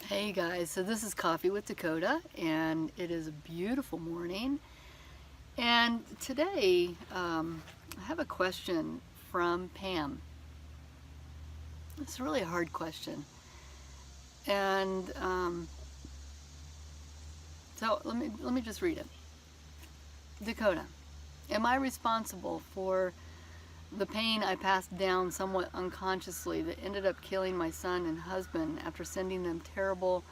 Hey guys, so this is Coffee with Dakota, and it is a beautiful morning. And today, I have a question from Pam. It's really a hard question, and so let me just read it. Dakota, am I responsible for the pain I passed down somewhat unconsciously that ended up killing my son and husband after sending them terrible,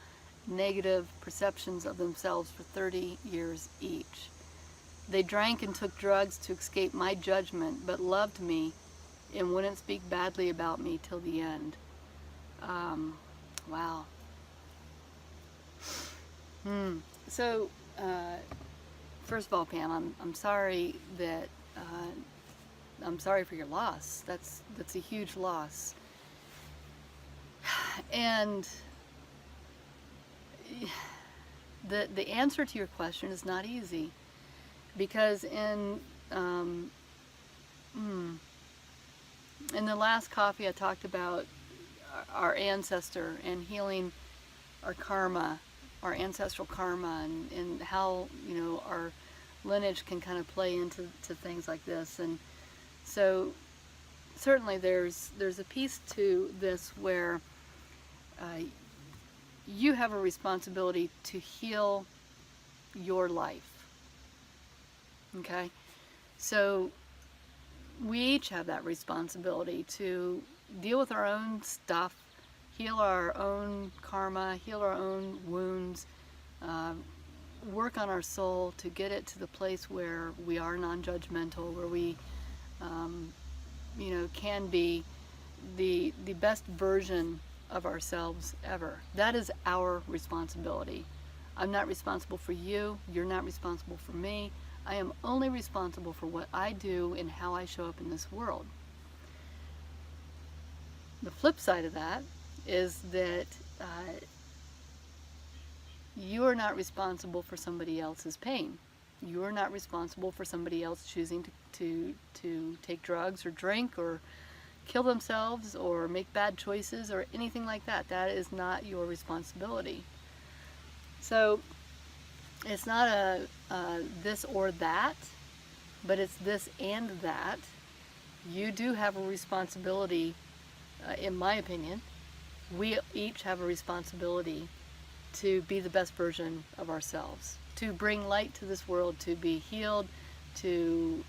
negative perceptions of themselves for 30 years each? They drank and took drugs to escape my judgment, but loved me and wouldn't speak badly about me till the end. Wow. So, first of all, Pam, I'm sorry that I'm sorry for your loss. That's a huge loss. And the answer to your question is not easy, because in the last coffee I talked about our ancestor and healing our karma, our ancestral karma, and how our lineage can kind of play into things like this. And so certainly there's a piece to this where you have a responsibility to heal your life. Okay? So we each have that responsibility to deal with our own stuff, heal our own karma, heal our own wounds, work on our soul to get it to the place where we are non-judgmental, where we can be the best version of ourselves ever. That is our responsibility. I'm not responsible for you. You're not responsible for me. I am only responsible for what I do and how I show up in this world. The flip side of that is that you are not responsible for somebody else's pain. You are not responsible for somebody else choosing to take drugs or drink or kill themselves or make bad choices or anything like that. That is not your responsibility. So it's not a this or that, but it's this and that. You do have a responsibility, in my opinion. We each have a responsibility to be the best version of ourselves, to bring light to this world, to be healed, to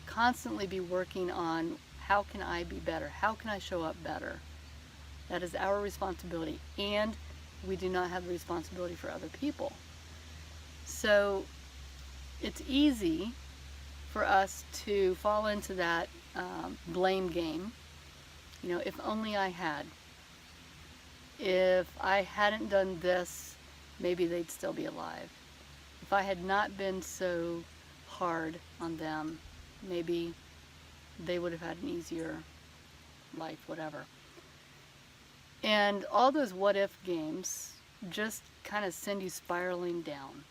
constantly be working on how can I be better, how can I show up better. That is our responsibility, and we do not have the responsibility for other people. So it's easy for us to fall into that blame game. If only I had. If I hadn't done this, maybe they'd still be alive. If I had not been so hard on them, maybe they would have had an easier life, whatever. And all those what if games just kind of send you spiraling down.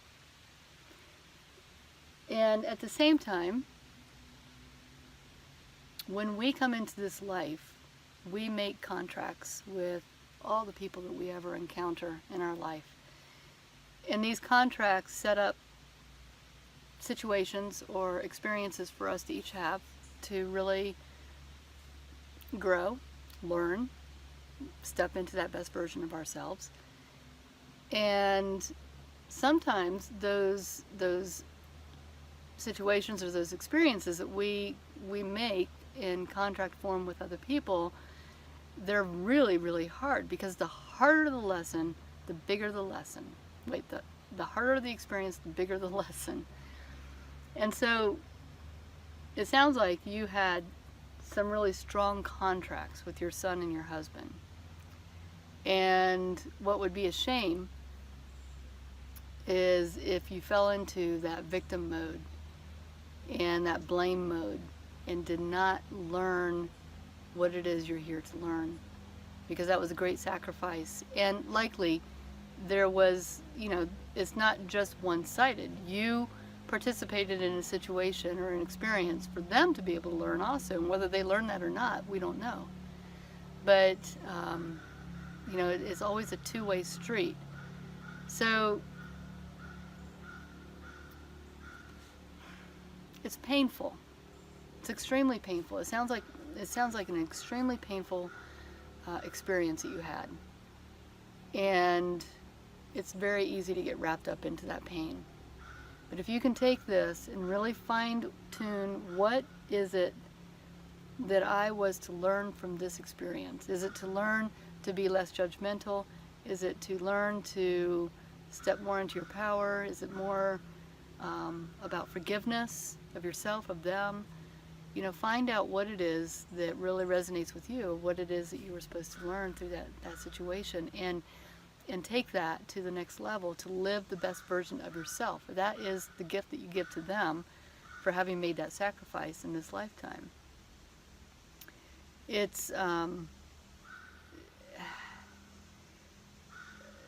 And at the same time, when we come into this life, we make contracts with all the people that we ever encounter in our life. And these contracts set up situations or experiences for us to each have to really grow, learn, step into that best version of ourselves. And sometimes those situations or those experiences that we make in contract form with other people, they're really, really hard, because the harder the lesson, the bigger the lesson. The harder the experience, the bigger the lesson. And so it sounds like you had some really strong contracts with your son and your husband. And what would be a shame is if you fell into that victim mode and that blame mode and did not learn what it is you're here to learn, because that was a great sacrifice. And likely there was, it's not just one-sided. You participated in a situation or an experience for them to be able to learn also, and whether they learn that or not, we don't know. But You know, it's always a two-way street. So it's painful. It's extremely painful. It sounds like an extremely painful experience that you had, and it's very easy to get wrapped up into that pain. But if you can take this and really fine tune, what is it that I was to learn from this experience? Is it to learn to be less judgmental? Is it to learn to step more into your power? Is it more about forgiveness of yourself, of them? You know, find out what it is that really resonates with you, what it is that you were supposed to learn through that situation, and take that to the next level, to live the best version of yourself. That is the gift that you give to them for having made that sacrifice in this lifetime. It's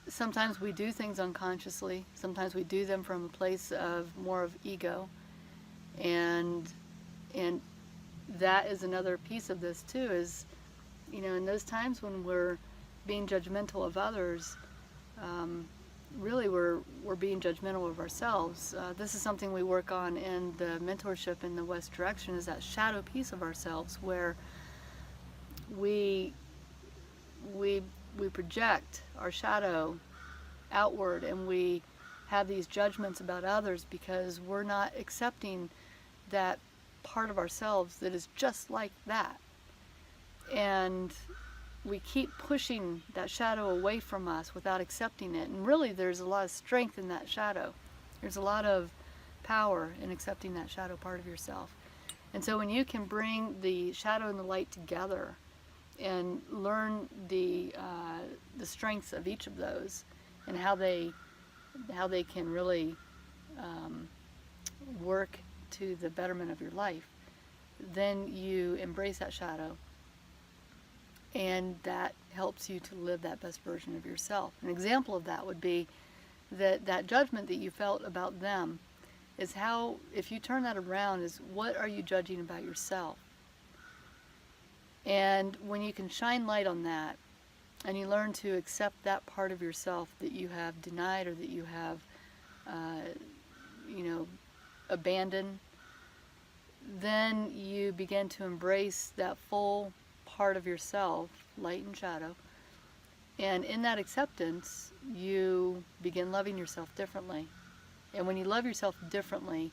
sometimes we do things unconsciously. Sometimes we do them from a place of more of ego, and that is another piece of this too. Is, you know, in those times when we're being judgmental of others, really we're being judgmental of ourselves. This is something we work on in the mentorship in the West Direction, is that shadow piece of ourselves where we project our shadow outward, and we have these judgments about others because we're not accepting that part of ourselves that is just like that. And we keep pushing that shadow away from us without accepting it. And really there's a lot of strength in that shadow. There's a lot of power in accepting that shadow part of yourself. And so when you can bring the shadow and the light together and learn the strengths of each of those and how they can really work to the betterment of your life, then you embrace that shadow, and that helps you to live that best version of yourself. An example of that would be that judgment that you felt about them is how, if you turn that around, is what are you judging about yourself? And when you can shine light on that, and you learn to accept that part of yourself that you have denied or that you have, abandoned, then you begin to embrace that full part of yourself, light and shadow. And in that acceptance, you begin loving yourself differently. And when you love yourself differently,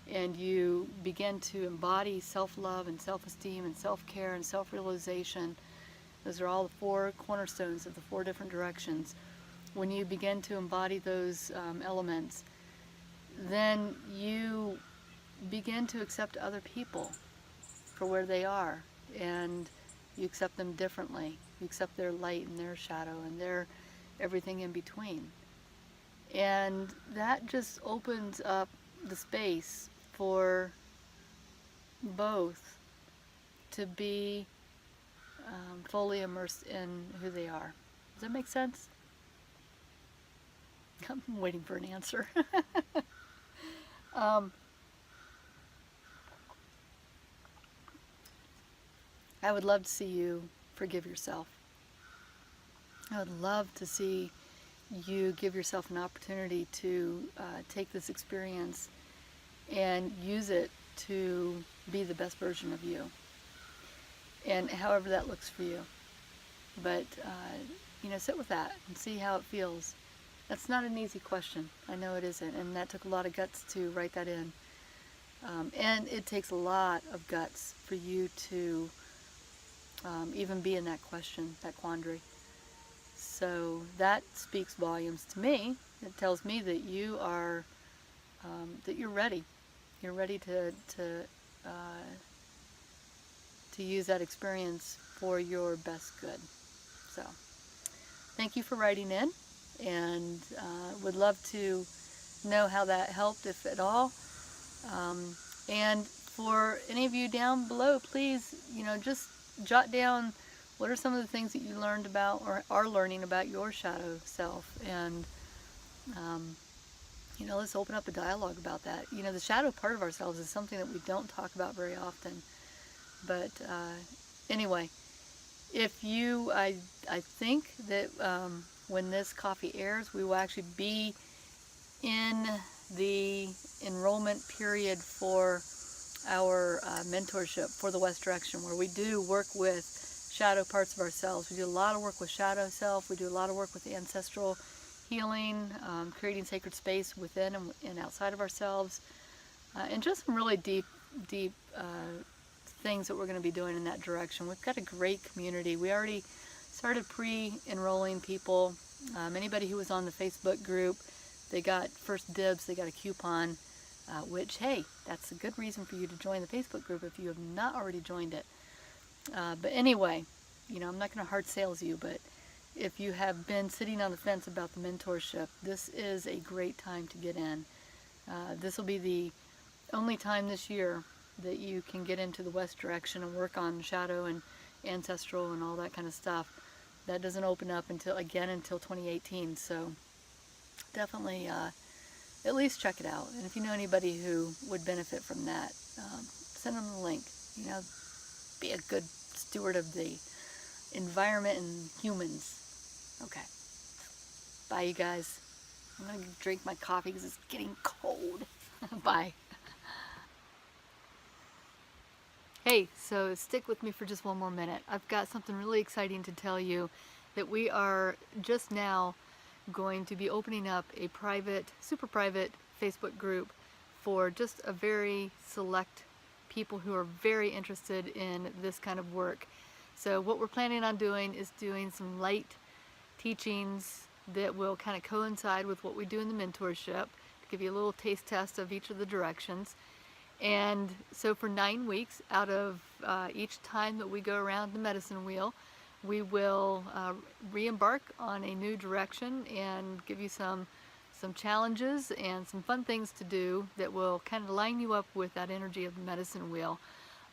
and you begin to embody self-love and self-esteem and self-care and self-realization, those are all the four cornerstones of the four different directions. When you begin to embody those elements, then you begin to accept other people for where they are, and you accept them differently. You accept their light and their shadow and their everything in between. And that just opens up the space for both to be fully immersed in who they are. Does that make sense? I'm waiting for an answer. I would love to see you forgive yourself. I would love to see you give yourself an opportunity to take this experience and use it to be the best version of you, and however that looks for you. But sit with that and see how it feels. That's not an easy question. I know it isn't, and that took a lot of guts to write that in. And it takes a lot of guts for you to even be in that question, that quandary. So that speaks volumes to me. It tells me that you are, that you're ready. You're ready to use that experience for your best good. So thank you for writing in, and would love to know how that helped, if at all. And for any of you down below, please, just jot down what are some of the things that you learned about or are learning about your shadow self, and let's open up a dialogue about that. The shadow part of ourselves is something that we don't talk about very often. But anyway, If you, I think that when this coffee airs, we will actually be in the enrollment period for our mentorship for the West Direction, where we do work with shadow parts of ourselves. We do a lot of work with shadow self. We do a lot of work with ancestral healing, creating sacred space within and outside of ourselves, and just some really deep things that we're going to be doing in that direction. We've got a great community. We already started pre-enrolling people. Anybody who was on the Facebook group, they got first dibs, they got a coupon, which, hey, that's a good reason for you to join the Facebook group if you have not already joined it. But anyway, you know, I'm not going to hard sales you, but if you have been sitting on the fence about the mentorship, this is a great time to get in. This will be the only time this year that you can get into the West Direction and work on shadow and ancestral and all that kind of stuff. That doesn't open up until 2018, so definitely at least check it out. And if you know anybody who would benefit from that, send them the link. You know, be a good steward of the environment and humans. Okay. Bye, you guys. I'm going to drink my coffee because it's getting cold. Bye. Hey, so stick with me for just one more minute. I've got something really exciting to tell you, that we are just now going to be opening up a private, super private Facebook group for just a very select people who are very interested in this kind of work. So what we're planning on doing is doing some light teachings that will kind of coincide with what we do in the mentorship, to give you a little taste test of each of the directions. And so for 9 weeks, out of each time that we go around the medicine wheel, we will re-embark on a new direction and give you some challenges and some fun things to do that will kind of line you up with that energy of the medicine wheel.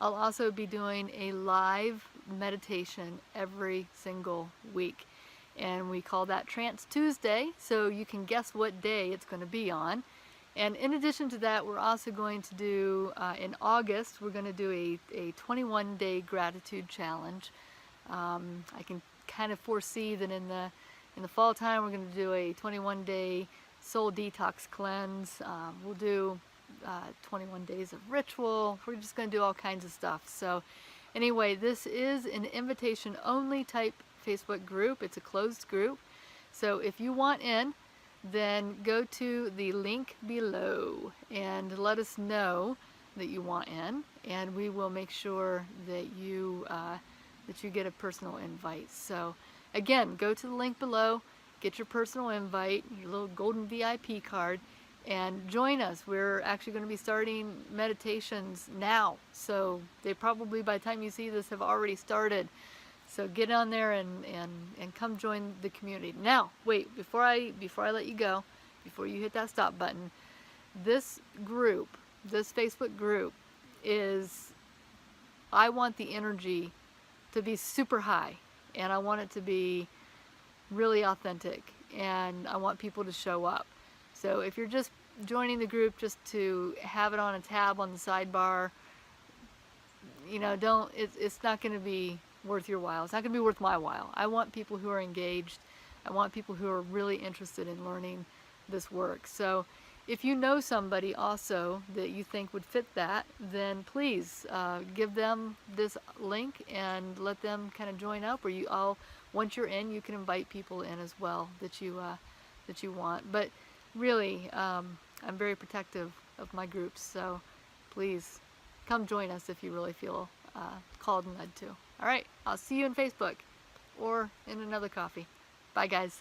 I'll also be doing a live meditation every single week, and we call that Trance Tuesday, so you can guess what day it's going to be on. And in addition to that, we're also going to do, in August, we're going to do a 21-day gratitude challenge. I can kind of foresee that in the fall time, we're going to do a 21-day soul detox cleanse. We'll do 21 days of ritual. We're just going to do all kinds of stuff. So anyway, this is an invitation-only type Facebook group. It's a closed group. So if you want in, then go to the link below and let us know that you want in, and we will make sure that you get a personal invite. So again, go to the link below, get your personal invite, your little golden VIP card, and join us. We're actually going to be starting meditations now, so they probably, by the time you see this, have already started. So get on there and come join the community. Now, wait, before I let you go, before you hit that stop button, this group, this Facebook group is, I want the energy to be super high, and I want it to be really authentic, and I want people to show up. So if you're just joining the group just to have it on a tab on the sidebar, you know, it's not going to be worth your while. It's not going to be worth my while. I want people who are engaged. I want people who are really interested in learning this work. So if you know somebody also that you think would fit that, then please give them this link and let them kind of join up. Or you all, once you're in, you can invite people in as well that you want. But really, I'm very protective of my groups, so please come join us if you really feel called and led to. All right, I'll see you on Facebook or in another coffee. Bye, guys.